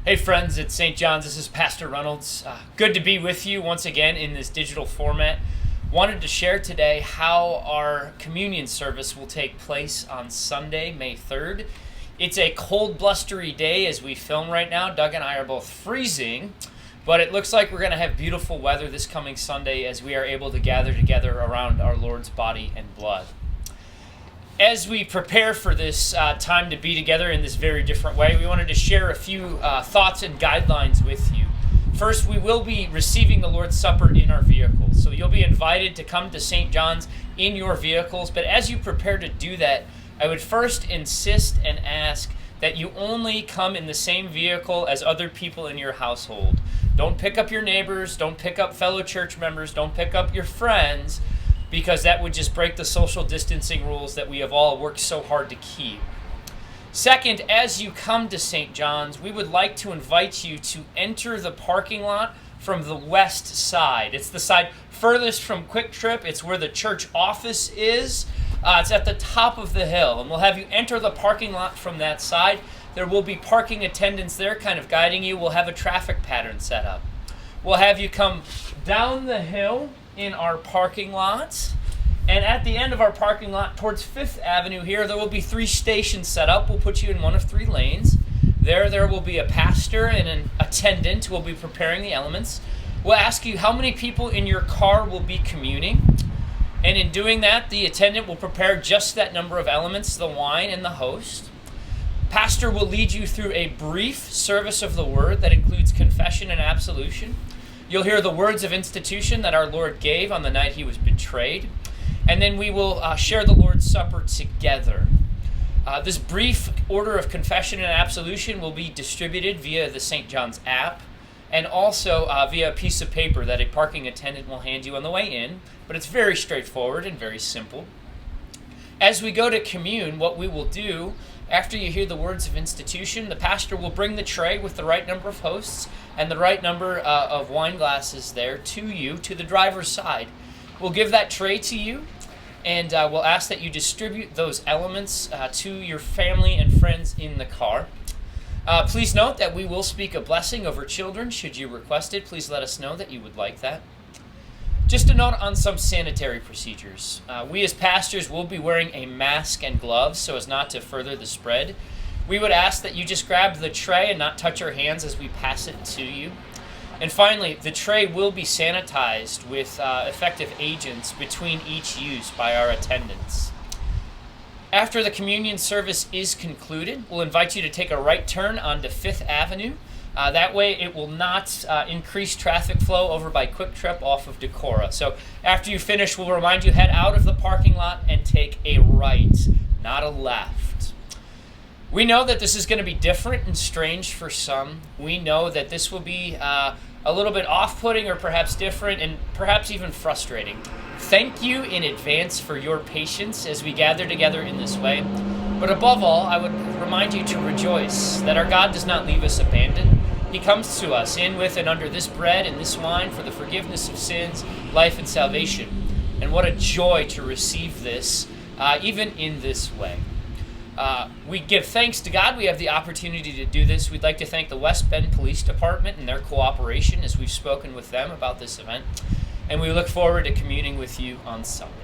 Hey friends, it's St. John's. This is Pastor Reynolds. Good to be with you once again in this digital format. Wanted to share today how our communion service will take place on Sunday, May 3rd. It's a cold, blustery day as we film right now. Doug and I are both freezing, but it looks like we're going to have beautiful weather this coming Sunday as we are able to gather together around our Lord's body and blood. As we prepare for this time to be together in this very different way, we wanted to share a few thoughts and guidelines with you. First, we will be receiving the Lord's Supper in our vehicles. So you'll be invited to come to St. John's in your vehicles. But as you prepare to do that, I would first insist and ask that you only come in the same vehicle as other people in your household. Don't pick up your neighbors, don't pick up fellow church members, don't pick up your friends, because that would just break the social distancing rules that we have all worked so hard to keep. Second, as you come to St. John's, we would like to invite you to enter the parking lot from the west side. It's the side furthest from Quick Trip. It's where the church office is. It's at the top of the hill, and we'll have you enter the parking lot from that side. There will be parking attendants there kind of guiding you. We'll have a traffic pattern set up. We'll have you come down the hill in our parking lot, and at the end of our parking lot towards 5th Avenue here, there will be 3 stations set up. We'll put you in one of 3 lanes. There will be a pastor and an attendant who will be preparing the elements. We'll ask you how many people in your car will be communing, and in doing that, the attendant will prepare just that number of elements, the wine and the host. Pastor will lead you through a brief service of the word that includes confession and absolution. You'll hear the words of institution that our Lord gave on the night he was betrayed. And then we will share the Lord's Supper together. This brief order of confession and absolution will be distributed via the St. John's app and also via a piece of paper that a parking attendant will hand you on the way in. But it's very straightforward and very simple. As we go to commune, what we will do, after you hear the words of institution, the pastor will bring the tray with the right number of hosts and the right number of wine glasses there to you, to the driver's side. We'll give that tray to you, and we'll ask that you distribute those elements to your family and friends in the car. Please note that we will speak a blessing over children. Should you request it, please let us know that you would like that. Just a note on some sanitary procedures. We as pastors will be wearing a mask and gloves so as not to further the spread. We would ask that you just grab the tray and not touch our hands as we pass it to you. And finally, the tray will be sanitized with effective agents between each use by our attendants. After the communion service is concluded, we'll invite you to take a right turn onto 5th Avenue. That way it will not increase traffic flow over by Quick Trip off of Decorah. So after you finish, we'll remind you, head out of the parking lot and take a right, not a left. We know that this is going to be different and strange for some. We know that this will be a little bit off-putting or perhaps different and perhaps even frustrating. Thank you in advance for your patience as we gather together in this way. But above all, I would remind you to rejoice that our God does not leave us abandoned. He comes to us in, with, and under this bread and this wine for the forgiveness of sins, life, and salvation. And what a joy to receive this, even in this way. We give thanks to God we have the opportunity to do this. We'd like to thank the West Bend Police Department and their cooperation as we've spoken with them about this event. And we look forward to communing with you on Sunday.